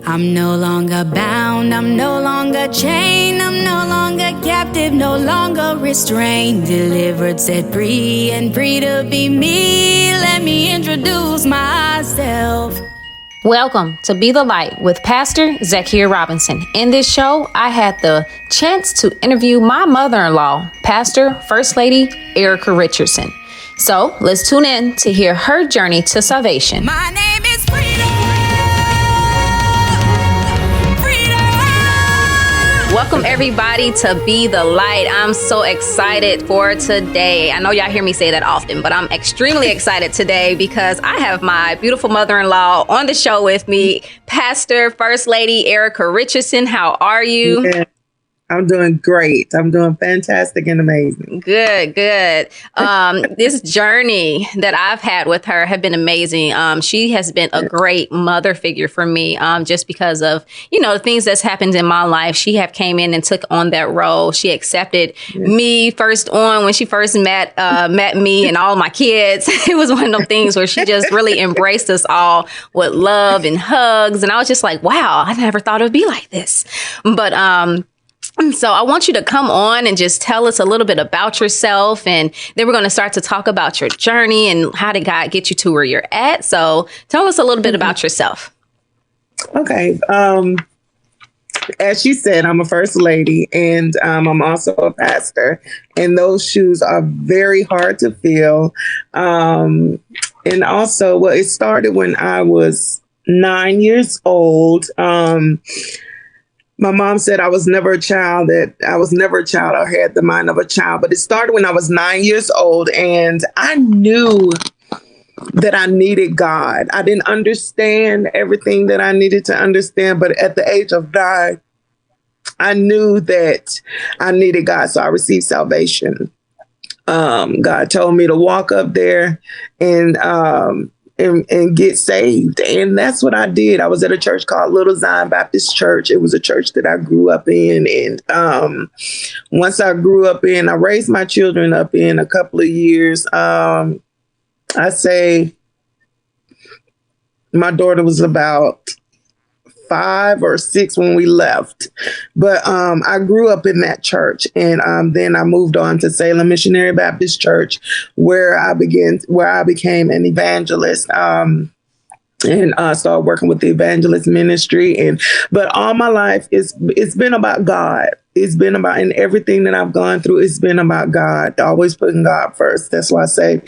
I'm no longer bound, I'm no longer chained, I'm no longer captive, no longer restrained. Delivered, set free, and free to be me. Let me introduce myself. Welcome to Be the Light with Pastor Zakia Robinson. In this show, I had the chance to interview my mother-in-law, Pastor First Lady Erica Richardson. So let's tune in to hear her journey to salvation. My name is Freedom. Welcome everybody to Be the Light. I'm so excited for today. I know y'all hear me say that often, but I'm extremely excited today because I have my beautiful mother-in-law on the show with me, Pastor First Lady Erica Richardson. How are you? Yeah. I'm doing great. I'm doing fantastic and amazing. Good. This journey that I've had with her have been amazing. She has been a great mother figure for me, just because of, the things that's happened in my life. She have came in and took on that role. She accepted me first on when she first met me and all my kids. It was one of those things where she just really embraced us all with love and hugs. And I was just like, wow, I never thought it would be like this. But, so I want you to come on and just tell us a little bit about yourself. And then we're going to start to talk about your journey and how did God get you to where you're at. So tell us a little bit about yourself. Okay. As she said, I'm a first lady and I'm also a pastor. And those shoes are very hard to fill. And also, it started when I was 9 years old. My mom said I was never a child, or had the mind of a child. But it started when I was 9 years old, and I knew that I needed God. I didn't understand everything that I needed to understand, but at the age of 9, I knew that I needed God, so I received salvation. God told me to walk up there and get saved. And that's what I did. I was at a church called Little Zion Baptist Church. It was a church that I grew up in. And once I grew up in, I raised my children up in a couple of years. I say my daughter was about 5 or 6 when we left. But I grew up in that church. And then I moved on to Salem Missionary Baptist Church, where I became an evangelist. And started working with the evangelist ministry. But all my life, it's been about God. It's been about, in everything that I've gone through, it's been about God. Always putting God first. That's why I say,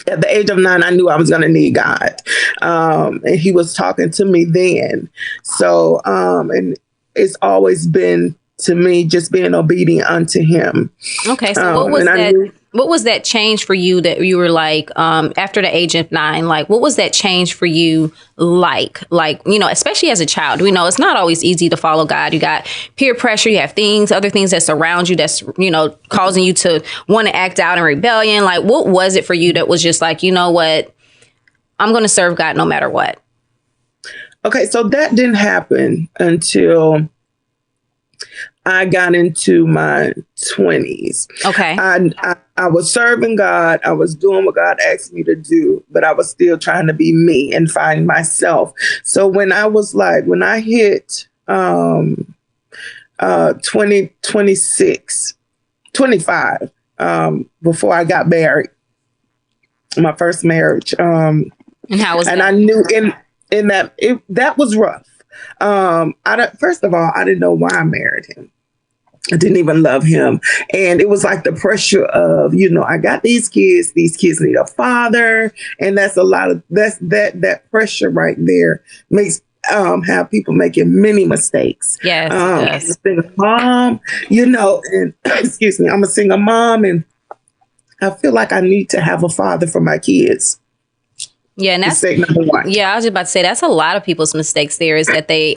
at the age of 9, I knew I was going to need God. And he was talking to me then. So, and it's always been, to me, just being obedient unto him. Okay. So what was that change for you that you were like, after the age of 9, like, what was that change for you like, especially as a child? We know it's not always easy to follow God. You got peer pressure. You have other things that surround you that's, causing you to want to act out in rebellion. Like, what was it for you that was just like, you know what, I'm going to serve God no matter what? Okay. So that didn't happen until I got into my 20s. Okay. I was serving God. I was doing what God asked me to do, but I was still trying to be me and find myself. So when I hit 25, before I got married, my first marriage. And how was that? And I knew in that that was rough. First of all, I didn't know why I married him. I didn't even love him. And it was like the pressure of, I got these kids need a father. And that's that pressure right there makes, have people making many mistakes. Yes. I'm a single mom, and excuse me, I'm a single mom and I feel like I need to have a father for my kids. Yeah, and that's mistake number 1. Yeah, I was just about to say that's a lot of people's mistakes there is that they,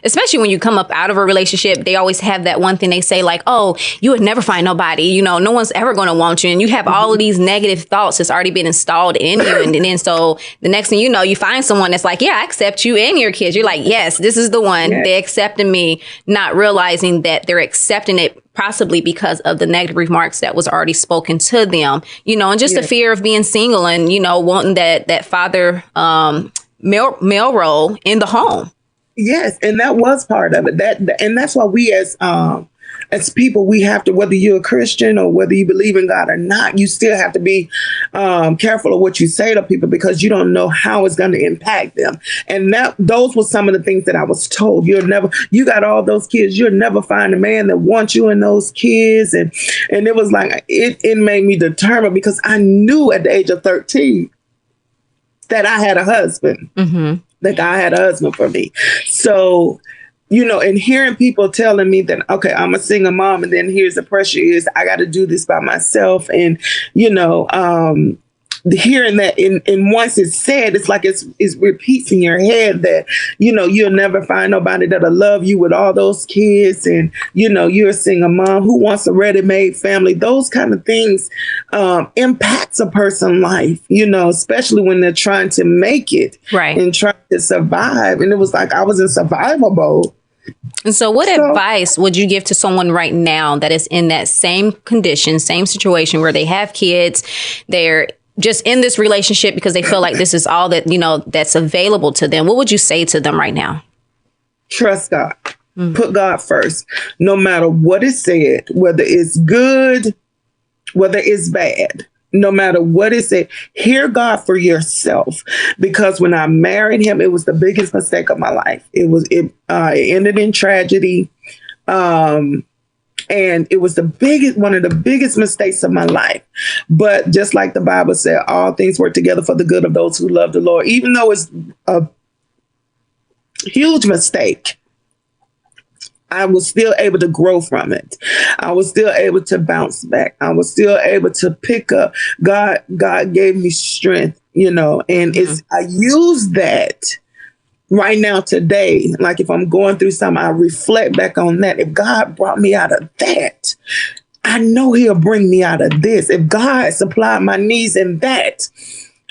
especially when you come up out of a relationship, they always have that one thing they say like, oh, you would never find nobody, no one's ever going to want you. And you have all of these negative thoughts that's already been installed in you. And then so the next thing you know, you find someone that's like, yeah, I accept you and your kids. You're like, yes, this is the one. Yeah. They accepted me, not realizing that they're accepting it possibly because of the negative remarks that was already spoken to them, and just the fear of being single and, wanting that father male role in the home. Yes, and that was part of it. And that's why we as people, we have to, whether you're a Christian or whether you believe in God or not, you still have to be careful of what you say to people, because you don't know how it's going to impact them. And those were some of the things that I was told. You got all those kids, you'll never find a man that wants you and those kids. And it was like, it made me determined, because I knew at the age of 13 that I had a husband. Mm-hmm. That God had a husband for me. So, and hearing people telling me that, okay, I'm a single mom, and then here's the pressure is I got to do this by myself. And, hearing that, and once it's said, it's like it's repeats in your head that, you'll never find nobody that'll love you with all those kids. And, you're a single mom who wants a ready-made family. Those kind of things impacts a person's life, especially when they're trying to make it, right, and trying to survive. And it was like I was in survival mode. And so what advice would you give to someone right now that is in that same condition, same situation, where they have kids, they're just in this relationship because they feel like this is all that, that's available to them? What would you say to them right now? Trust God. Mm-hmm. Put God first, no matter what is said, whether it's good, whether it's bad, no matter what is said, hear God for yourself. Because when I married him, it was the biggest mistake of my life. It ended in tragedy. And it was one of the biggest mistakes of my life. But just like the Bible said, all things work together for the good of those who love the Lord. Even though it's a huge mistake, I was still able to grow from it. I was still able to bounce back. I was still able to pick up. God gave me strength, and I use that right now today. Like if I'm going through something, I reflect back on that. If God brought me out of that, I know he'll bring me out of this. If God supplied my needs in that,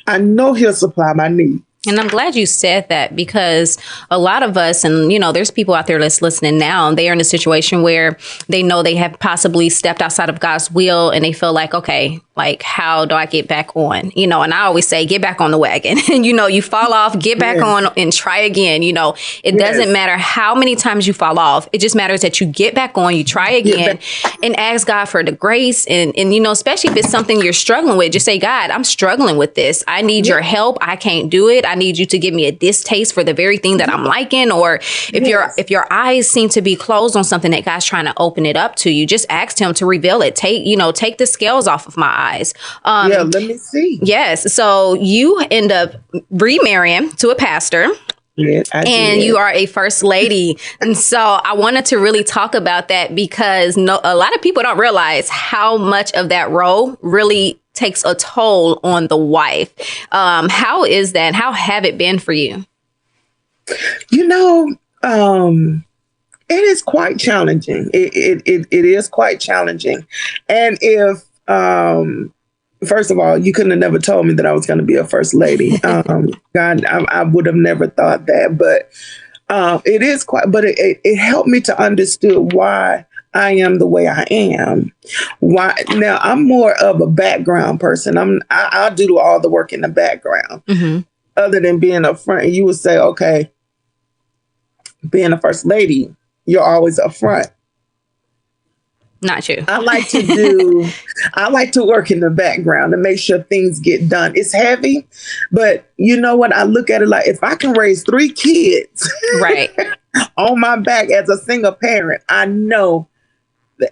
I know he'll supply my needs. And I'm glad you said that, because a lot of us, and, there's people out there that's listening now, and they are in a situation where they know they have possibly stepped outside of God's will, and they feel like, okay, like, how do I get back on? And I always say, get back on the wagon. And, you fall off, get back on and try again. It doesn't matter how many times you fall off. It just matters that you get back on, you try again, and ask God for the grace. And especially if it's something you're struggling with, just say, God, I'm struggling with this. I need your help. I can't do it. I need you to give me a distaste for the very thing that I'm liking. Or if your eyes seem to be closed on something that God's trying to open it up to you, just ask him to reveal it. Take the scales off of my eyes. Let me see. Yes. So you end up remarrying to a pastor. Yes, and you are a first lady. And so I wanted to really talk about that, because a lot of people don't realize how much of that role really takes a toll on the wife. How is that? How have it been for you? It is quite challenging. It is quite challenging. And if, first of all, you couldn't have never told me that I was going to be a first lady. God, I would have never thought that. But it is quite, but it helped me to understand why I am the way I am. Why now? I'm more of a background person. I'll do all the work in the background, other than being up front. And you would say, okay, being a first lady, you're always up front. Not true. I like to work in the background to make sure things get done. It's heavy, but you know what? I look at it like, if I can raise 3 kids right on my back as a single parent, I know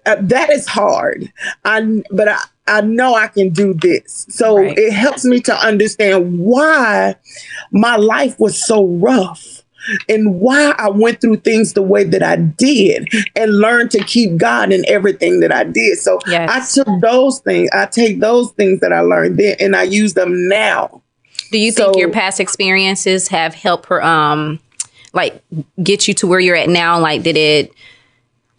that is hard. But I know I can do this. So It helps me to understand why my life was so rough. And why I went through things the way that I did, and learned to keep God in everything that I did. So I take those things that I learned then, and I use them now. Do you think your past experiences have helped her, get you to where you're at now? Like, did it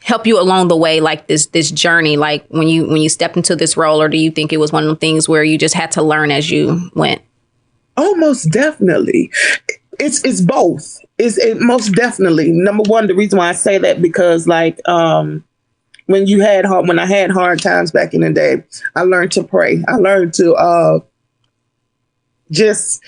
help you along the way, like this journey, like when you stepped into this role? Or do you think it was one of the things where you just had to learn as you went? Oh, most definitely. It's both. It most definitely. Number one, the reason why I say that, because when I had hard times back in the day, I learned to pray. I learned to just,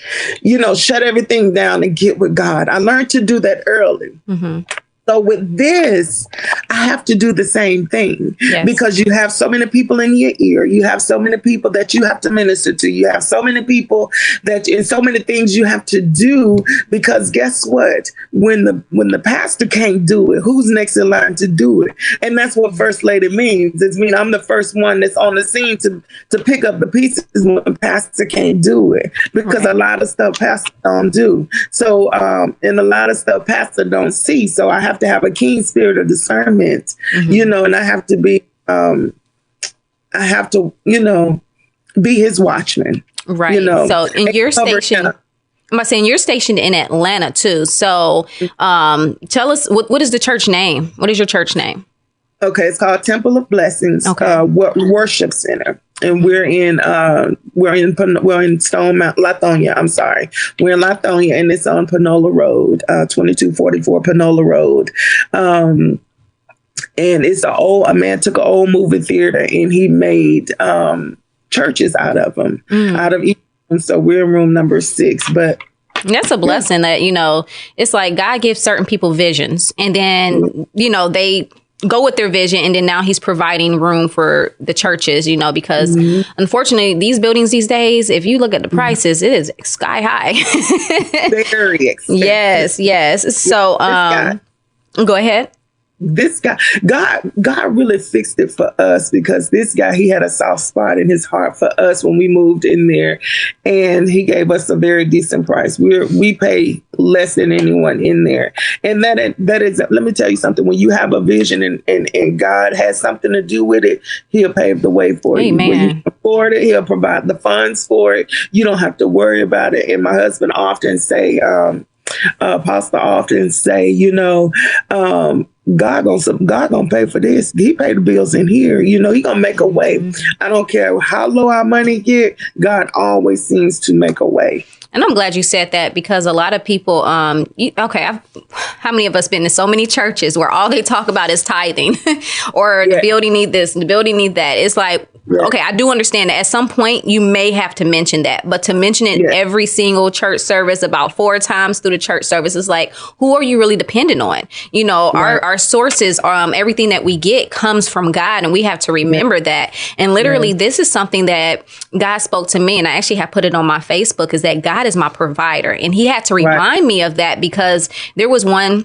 shut everything down and get with God. I learned to do that early. Mm-hmm. So with this, I have to do the same thing because you have so many people in your ear. You have so many people that you have to minister to. You have so many people and so many things you have to do, because guess what? When the pastor can't do it, who's next in line to do it? And that's what First Lady means. It means I'm the first one that's on the scene to pick up the pieces when the pastor can't do it, because a lot of stuff pastor don't do. So, and a lot of stuff pastor don't see. So I have to have a keen spirit of discernment, and I have to be, be his watchman. Right. So in your station, I'm saying you're stationed in Atlanta too. So tell us, what is the church name? What is your church name? Okay, it's called Temple of Blessings Worship Center, and we're in Stone Mountain, Lithonia. I'm sorry, we're in Lithonia, and it's on Panola Road, 2244 Panola Road. And it's a man took an old movie theater and he made churches out of them, out of each. And so we're in room number 6, but. That's a blessing that, it's like God gives certain people visions, and then, they go with their vision, and then now he's providing room for the churches, because unfortunately these buildings these days, if you look at the prices, it is sky high. Very expensive. Yes. So go ahead. This guy, God really fixed it for us, because this guy, he had a soft spot in his heart for us when we moved in there, and he gave us a very decent price. We pay less than anyone in there. And that is, let me tell you something, when you have a vision and God has something to do with it, he'll pave the way for you. When you can afford it, he'll provide the funds for it. You don't have to worry about it. And my husband often say, Apostle often say, God gonna pay for this. He paid the bills in here. He gonna make a way. I don't care how low our money get. God always seems to make a way. And I'm glad you said that, because a lot of people, how many of us been in so many churches where all they talk about is tithing or the building need this and the building need that. It's like, okay, I do understand that at some point you may have to mention that, but to mention it in every single church service about 4 times through the church service is like, who are you really dependent on? Our sources, everything that we get comes from God, and we have to remember that. And literally, this is something that God spoke to me, and I actually have put it on my Facebook, is that God is my provider. And he had to remind me of that, because there was one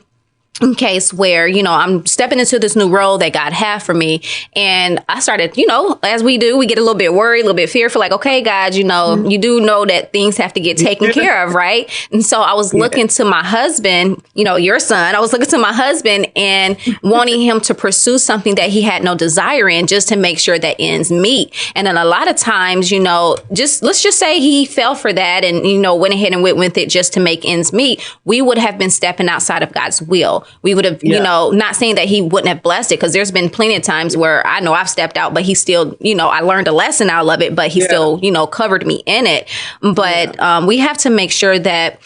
case where, I'm stepping into this new role that God had for me. And I started, as we do, we get a little bit worried, a little bit fearful, like, okay, God, you do know that things have to get taken care of, right? And so I was looking to my husband, your son, I was looking to my husband and wanting him to pursue something that he had no desire in, just to make sure that ends meet. And then a lot of times, let's just say he fell for that and, went ahead and went with it just to make ends meet. We would have been stepping outside of God's will. We would have, not saying that he wouldn't have blessed it, because there's been plenty of times where I know I've stepped out, but he still, I learned a lesson out of it, but he still, covered me in it. But we have to make sure that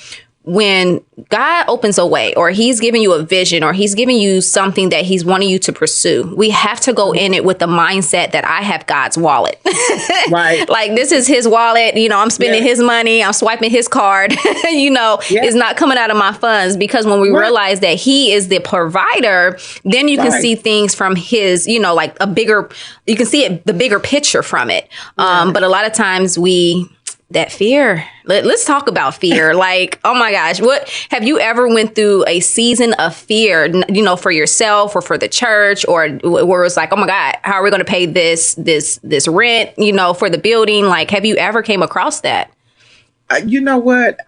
when God opens a way, or he's giving you a vision, or he's giving you something that he's wanting you to pursue, we have to go in it with the mindset that I have God's wallet. Right. Like, this is his wallet. I'm spending his money. I'm swiping his card. It's not coming out of my funds, because when we realize that he is the provider, then you can see things from his, like you can see it, the bigger picture from it. But a lot of times that fear. Let's talk about fear. Like, oh my gosh, what have you ever went through a season of fear, for yourself or for the church, or where it's like, oh my God, how are we going to pay this rent, for the building? Like, have you ever came across that? You know what?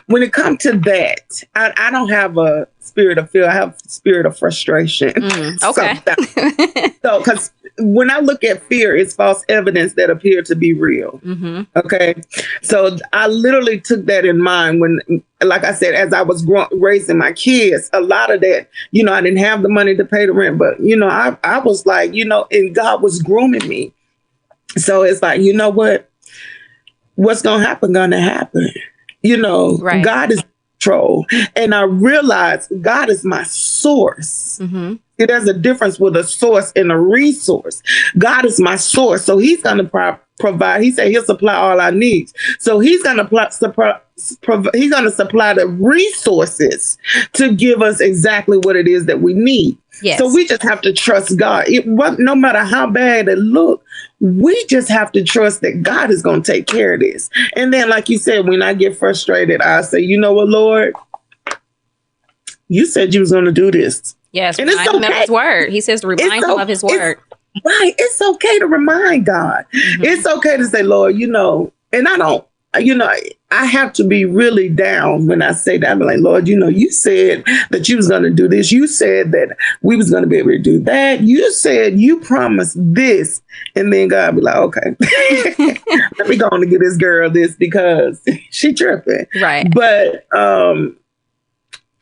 When it comes to that, I don't have a spirit of fear. I have a spirit of frustration. Okay. So, because when I look at fear, it's false evidence that appear to be real. Mm-hmm. Okay. So I literally took that in mind when, like I said, as I was raising my kids, a lot of that, I didn't have the money to pay the rent, but, I was like, and God was grooming me. So it's like, what's going to happen, Right. God is in control. And I realized God is my source. Mm-hmm. There's a difference with a source and a resource. God is my source. So he's going to provide. He said he'll supply all our needs. So he's going to he's going to supply the resources to give us exactly what it is that we need. Yes. So we just have to trust God. No matter how bad it looks, we just have to trust that God is going to take care of this. And then, like you said, when I get frustrated, I say, you know what, Lord, you said you was going to do this. Yes. And it's okay. Of his word. He says to remind him of his word. Right. It's okay to remind God. Mm-hmm. It's okay to say, Lord, and I don't, I have to be really down when I say that. I'm like, Lord, you said that you was going to do this. You said that we was going to be able to do that. You said you promised this. And then God be like, okay, let me go on to get this girl this because she tripping. Right. But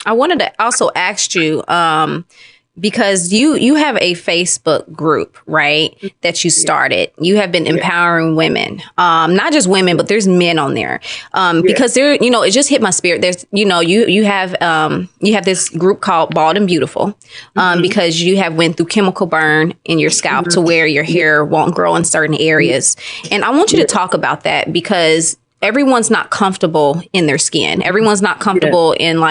I wanted to also ask you, because you have a Facebook group, right, that you started. You have been empowering women, not just women, but there's men on there. Because there, it just hit my spirit. There's, you have this group called Bald and Beautiful, because you have went through chemical burn in your scalp to where your hair won't grow in certain areas. And I want you to talk about that because everyone's not comfortable in their skin. Everyone's not comfortable in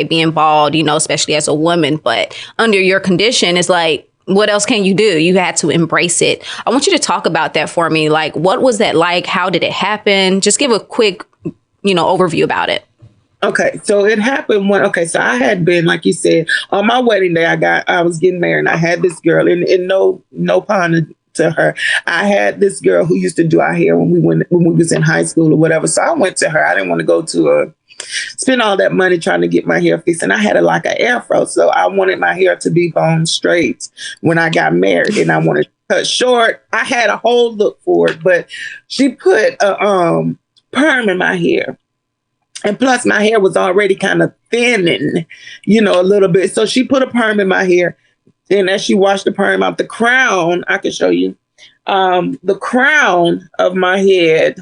being bald, especially as a woman. But under your condition, it's like, what else can you do? You had to embrace it. I want you to talk about that for me. Like, what was that like? How did it happen? Just give a quick, overview about it. Okay, so it happened so I had been, like you said, on my wedding day, I was getting married and I had this girl and no pun to her. I had this girl who used to do our hair when we was in high school or whatever. So I went to her. I didn't want to go to spend all that money trying to get my hair fixed. And I had an afro. So I wanted my hair to be bone straight when I got married and I wanted to cut short. I had a whole look for it, but she put a perm in my hair. And plus my hair was already kind of thinning, a little bit. So she put a perm in my hair. And as she washed the perm out, the crown, I can show you, the crown of my head,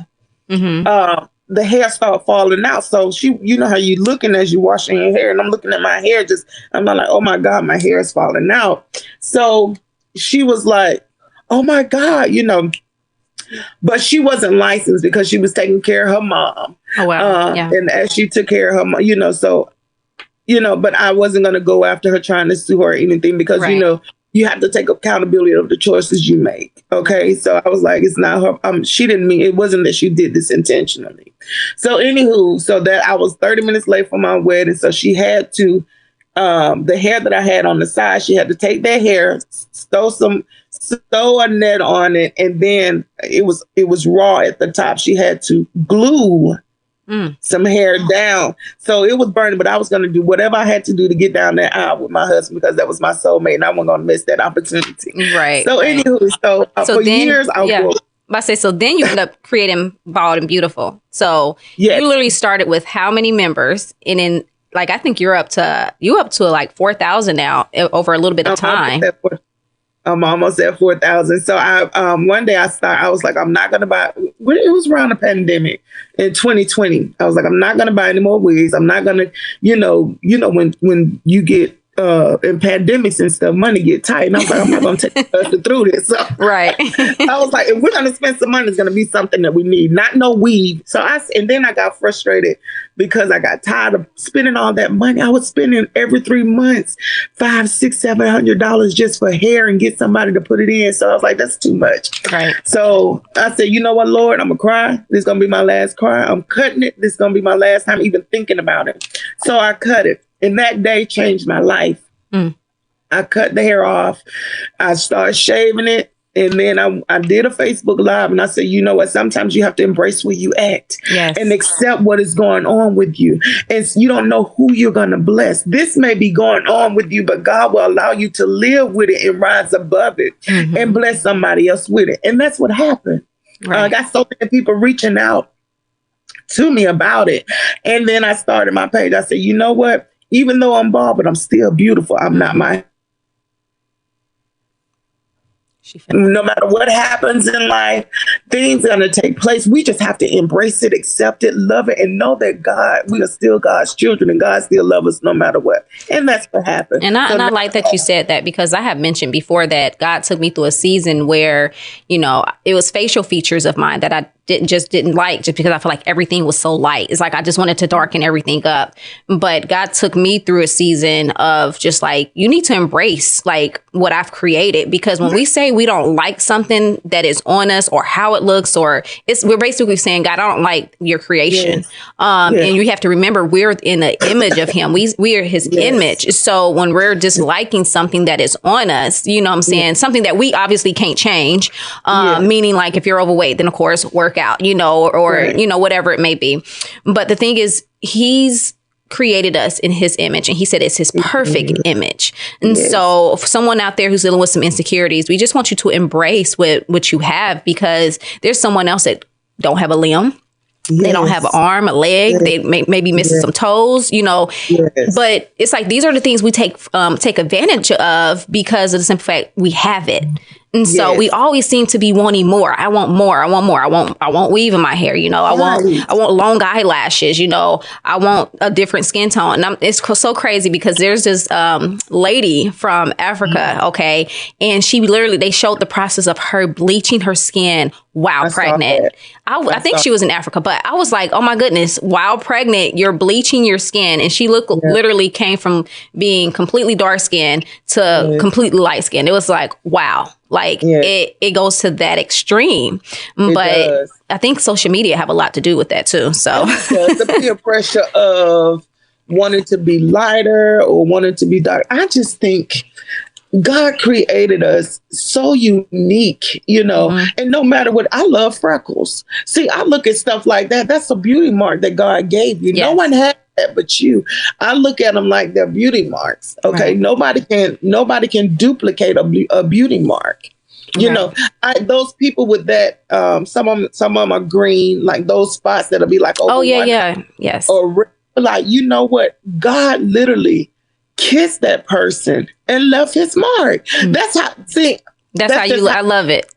the hair started falling out. So she, how you looking as you washing your hair, and I'm looking at my hair, I'm not like, oh my God, my hair is falling out. So she was like, oh my God, but she wasn't licensed because she was taking care of her mom. Oh, wow. And as she took care of her mom, so but I wasn't going to go after her trying to sue her or anything because, you have to take accountability of the choices you make. Okay. So I was like, it's not her. She didn't mean, it wasn't that she did this intentionally. So anywho, so that I was 30 minutes late for my wedding. So she had to, the hair that I had on the side, she had to take that hair, sew a net on it. And then it was raw at the top. She had to glue some hair down. So it was burning, but I was going to do whatever I had to do to get down that aisle with my husband because that was my soulmate and I wasn't going to miss that opportunity. Right. So anywho, so for years I was... So then you end up creating Bald and Beautiful. So you literally started with how many members? And then I think you're up to 4,000 now over a little bit of time. I'm almost at 4,000. So I one day I was like, I'm not going to buy. It was around the pandemic in 2020. I was like, I'm not going to buy any more wigs. I'm not going to, when you get in pandemics and stuff, money get tight. And I was like, I'm not going to take us through this. So right. I was like, if we're going to spend some money, it's going to be something that we need, not no weave. And then I got frustrated because I got tired of spending all that money. I was spending every 3 months, $500, $600, $700 just for hair and get somebody to put it in. So I was like, that's too much. Right. So I said, you know what, Lord, I'm going to cry. This is going to be my last cry. I'm cutting it. This is going to be my last time even thinking about it. So I cut it. And that day changed my life. I cut the hair off. I started shaving it. And then I did a Facebook Live and I said, you know what? Sometimes you have to embrace where you at and accept what is going on with you. And you don't know who you're going to bless. This may be going on with you, but God will allow you to live with it and rise above it and bless somebody else with it. And that's what happened. Right. I got so many people reaching out to me about it. And then I started my page. I said, you know what? Even though I'm bald, but I'm still beautiful. I'm not my... No matter what happens in life, things are going to take place. We just have to embrace it, accept it, love it, and know that we are still God's children and God still loves us no matter what. And that's what happened. And I like that you said that, because I have mentioned before that God took me through a season where, it was facial features of mine that I didn't like, just because I feel like everything was so light. It's like I just wanted to darken everything up. But God took me through a season of just like, you need to embrace like what I've created, because when we say we don't like something that is on us or how it looks, we're basically saying, God, I don't like your creation. Yes. And you have to remember, we're in the image of him. We are his image. So when we're disliking something that is on us, you know what I'm saying? Something that we obviously can't change, meaning like if you're overweight, then of course work out, or whatever it may be. But the thing is, he's created us in his image, and he said it's his perfect image. And so for someone out there who's dealing with some insecurities, we just want you to embrace what you have, because there's someone else that don't have a limb. They don't have an arm, a leg. They may be missing some toes, but it's like, these are the things we take advantage of because of the simple fact we have it. And so we always seem to be wanting more. I want more. I want more. I want weave in my hair. I want long eyelashes. I want a different skin tone. And it's so crazy because there's this lady from Africa. Okay. And they showed the process of her bleaching her skin while pregnant. I think she was in Africa, but I was like, oh my goodness, while pregnant, you're bleaching your skin. And she literally came from being completely dark skinned to completely light skinned. It was like, wow. Like it goes to that extreme. But I think social media have a lot to do with that too. So the peer pressure of wanting to be lighter or wanting to be dark. I just think God created us so unique, and no matter what, I love freckles. See, I look at stuff like that. That's a beauty mark that God gave you. Yes. No one had that but you. I look at them like they're beauty marks. Okay. Right. Nobody can duplicate a beauty mark. Those people with that, some of them are green, like those spots that'll be like, yes. Or like, you know what? God literally kissed that person and left his mark. That's how, I love it.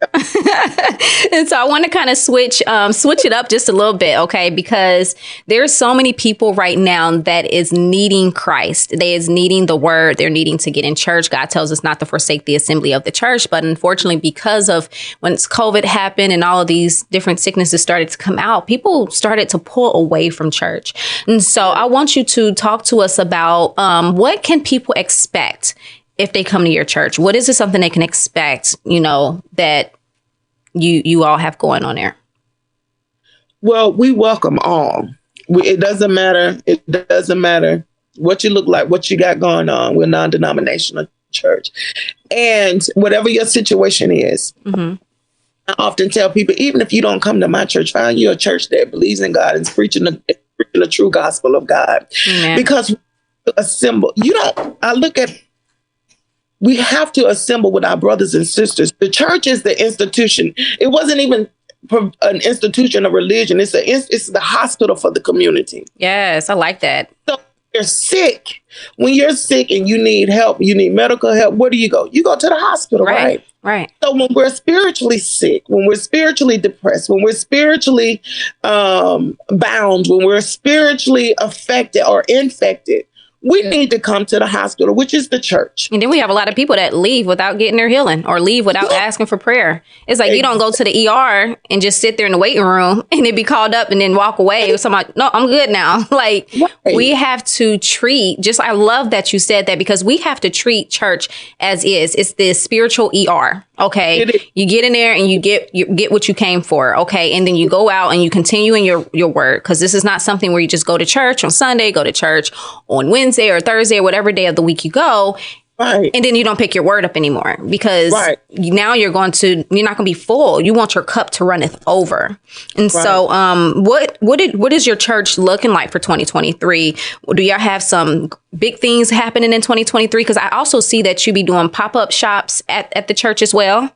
And so I want to kind of switch it up just a little bit, okay? Because there's so many people right now that is needing Christ. They is needing the word. They're needing to get in church. God tells us not to forsake the assembly of the church. But unfortunately, because of when COVID happened and all of these different sicknesses started to come out, people started to pull away from church. And so I want you to talk to us about what can people expect if they come to your church. What is something they can expect, that you all have going on there? Well, we welcome all. It doesn't matter. It doesn't matter what you look like, what you got going on. We're a non-denominational church. And whatever your situation is, I often tell people, even if you don't come to my church, find you a church that believes in God and is preaching the true gospel of God. Amen. Because we assemble. We have to assemble with our brothers and sisters. The church is the institution. It wasn't even an institution of religion. It's the hospital for the community. Yes, I like that. So you're sick. When you're sick and you need help, you need medical help, where do you go? You go to the hospital, right? Right. So when we're spiritually sick, when we're spiritually depressed, when we're spiritually bound, when we're spiritually affected or infected, we need to come to the hospital, which is the church. And then we have a lot of people that leave without getting their healing or leave without asking for prayer. It's like you don't go to the ER and just sit there in the waiting room and then be called up and then walk away with somebody. No, I'm good now. We have to treat, I love that you said that, because we have to treat church as is. It's the spiritual ER. Okay. You get in there and you get what you came for. Okay. And then you go out and you continue in your word. Cause this is not something where you just go to church on Sunday, go to church on Wednesday or Thursday or whatever day of the week you go. Right. And then you don't pick your word up anymore because now you're not going to be full. You want your cup to runneth over. And so, what is your church looking like for 2023? Do y'all have some big things happening in 2023? Because I also see that you be doing pop-up shops at the church as well.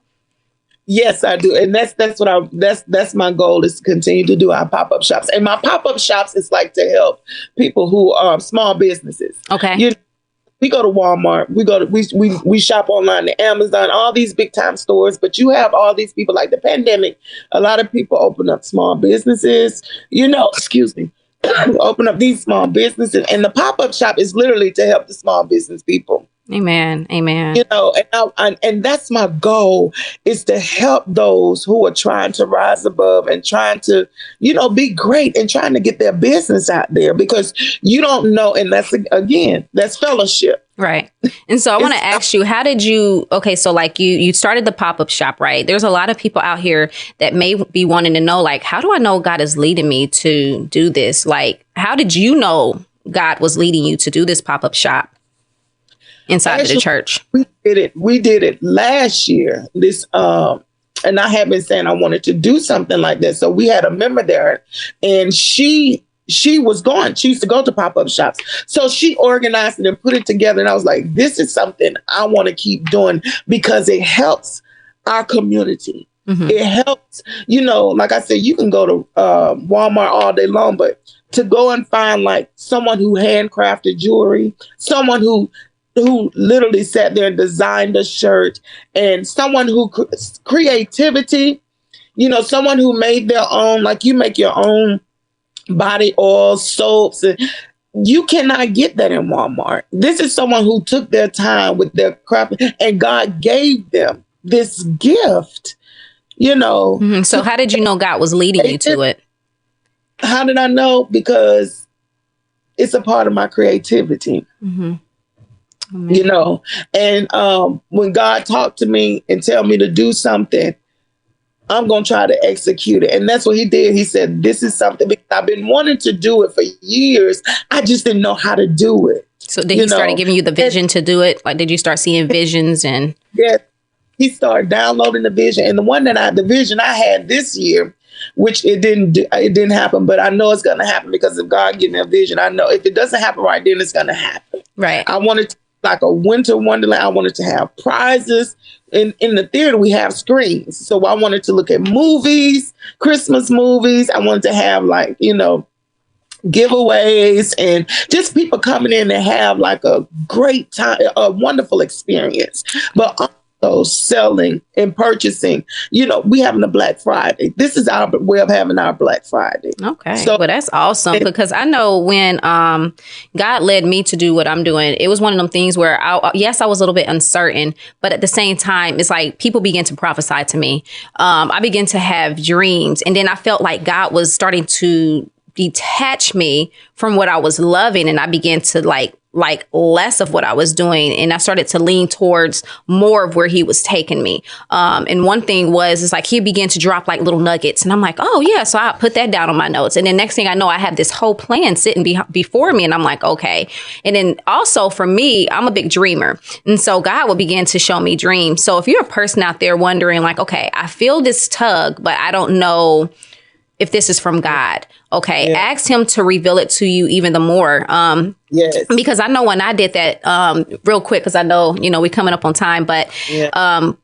Yes, I do. And that's my goal, is to continue to do our pop-up shops. And my pop-up shops is like to help people who are small businesses. Okay. we go to Walmart, we shop online at Amazon, all these big time stores, but you have all these people like the pandemic. A lot of people open up small businesses, excuse me, open up these small businesses, and the pop-up shop is literally to help the small business people. Amen. Amen. And that's my goal, is to help those who are trying to rise above and trying to, be great and trying to get their business out there, because you don't know. And that's fellowship. Right. And so I want to ask you, how did you, so like you started the pop-up shop, right? There's a lot of people out here that may be wanting to know, like, how do I know God is leading me to do this? Like, how did you know God was leading you to do this pop-up shop inside of the church? We did it last year. And I have been saying I wanted to do something like that. So we had a member there, and she used to go to pop-up shops. So she organized it and put it together. And I was like, this is something I want to keep doing, because it helps our community. Mm-hmm. It helps, like I said, you can go to Walmart all day long, but to go and find like someone who handcrafted jewelry, someone who literally sat there and designed a shirt, and someone who creativity, someone who made their own, like you make your own body oil, soaps, and you cannot get that in Walmart. This is someone who took their time with their craft, and God gave them this gift, Mm-hmm. So how did you know God was leading you to it? How did I know? Because it's a part of my creativity. Mm-hmm. And when God talked to me and tell me to do something, I'm going to try to execute it. And that's what he did. He said, this is something, because I've been wanting to do it for years. I just didn't know how to do it. So did he start giving you the vision to do it? Like, did you start seeing visions? And yeah, he started downloading the vision. And the vision I had this year, which it didn't happen, but I know it's going to happen, because if God gives me a vision, I know if it doesn't happen right then, it's going to happen. Right. I wanted to, like a winter wonderland. I wanted to have prizes. In the theater, we have screens. So I wanted to look at movies, Christmas movies. I wanted to have giveaways, and just people coming in and have like a great time, a wonderful experience. But also selling and purchasing. We having a Black Friday. This is our way of having our Black Friday. Okay. So, well, that's awesome, because I know when God led me to do what I'm doing, it was one of them things where I was a little bit uncertain, but at the same time, it's like people begin to prophesy to me. I began to have dreams, and then I felt like God was starting to detach me from what I was loving, and I began to like less of what I was doing. And I started to lean towards more of where he was taking me. And one thing it's like he began to drop like little nuggets, and I'm like, oh yeah. So I put that down on my notes. And then next thing I know, I have this whole plan sitting before me, and I'm like, okay. And then also for me, I'm a big dreamer. And so God will begin to show me dreams. So if you're a person out there wondering like, okay, I feel this tug, but I don't know if this is from God. Okay. Yeah. Ask him to reveal it to you even the more. Yes. Because I know when I did that, real quick, because I know, we're coming up on time, but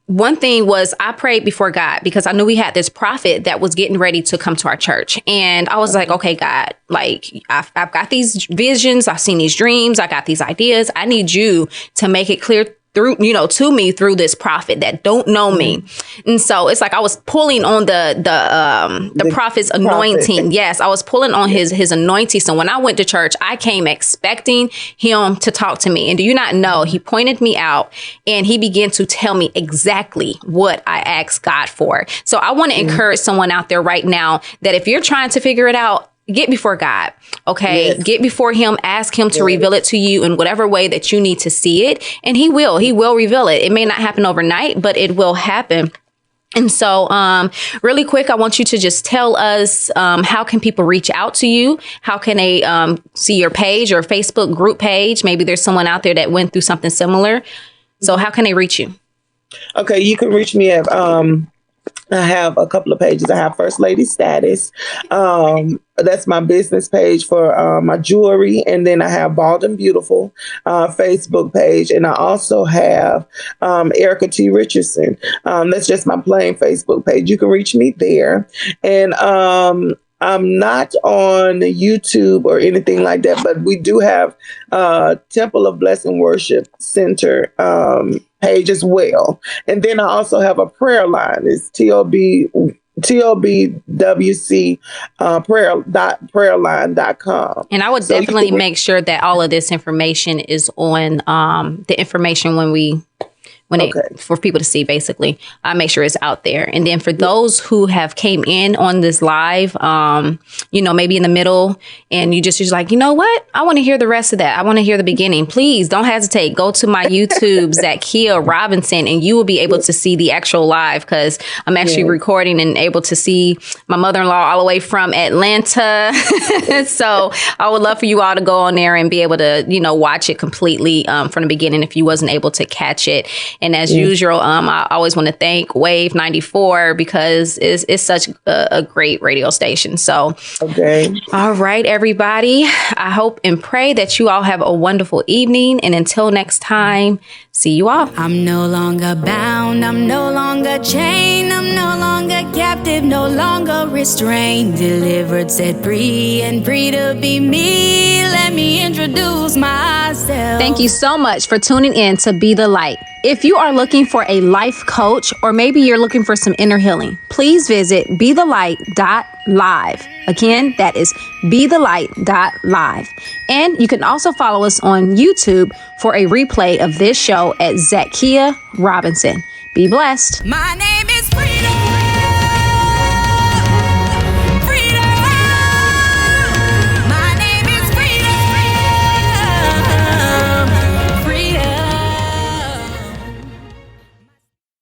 one thing was I prayed before God, because I knew we had this prophet that was getting ready to come to our church. And I was like, okay, God, like I've got these visions. I've seen these dreams. I got these ideas. I need you to make it clear through, to me through this prophet that don't know me. And so it's like I was pulling on the prophet's anointing. Prophet. Yes, I was pulling on his anointing. So when I went to church, I came expecting him to talk to me. And do you not know, he pointed me out and he began to tell me exactly what I asked God for. So I want to encourage someone out there right now that if you're trying to figure it out, get before God. Okay. Yes. Get before him. Ask him to reveal it to you in whatever way that you need to see it. And he will reveal it. It may not happen overnight, but it will happen. And so, really quick, I want you to just tell us, how can people reach out to you? How can they, see your page or Facebook group page? Maybe there's someone out there that went through something similar. So how can they reach you? Okay. You can reach me at, I have a couple of pages. I have First Lady Status. That's my business page for my jewelry. And then I have Bald and Beautiful Facebook page. And I also have Erica T. Richardson. That's just my plain Facebook page. You can reach me there. And I'm not on YouTube or anything like that, but we do have Temple of Blessing Worship Center page as well. And then I also have a prayer line. It's TOBWC prayerline.com. And I would definitely make sure that all of this information is on the information for people to see, basically. I make sure it's out there. And then for those who have came in on this live, maybe in the middle, and you're just like, you know what? I want to hear the rest of that. I want to hear the beginning. Please don't hesitate. Go to my YouTube, Zakia Robinson, and you will be able to see the actual live, because I'm actually recording and able to see my mother-in-law all the way from Atlanta. So I would love for you all to go on there and be able to, watch it completely from the beginning if you wasn't able to catch it. And as usual, I always want to thank Wave 94, because it's such a great radio station. So, all right, everybody. I hope and pray that you all have a wonderful evening. And until next time, see you all. I'm no longer bound. I'm no longer chained. I'm no longer captive. No longer restrained. Delivered, set free, and free to be me. Let me introduce myself. Thank you so much for tuning in to Be the Light. If you are looking for a life coach, or maybe you're looking for some inner healing, please visit BeTheLight.live. Again, that is BeTheLight.live. And you can also follow us on YouTube for a replay of this show at Zakia Robinson. Be blessed. My name is Freedom.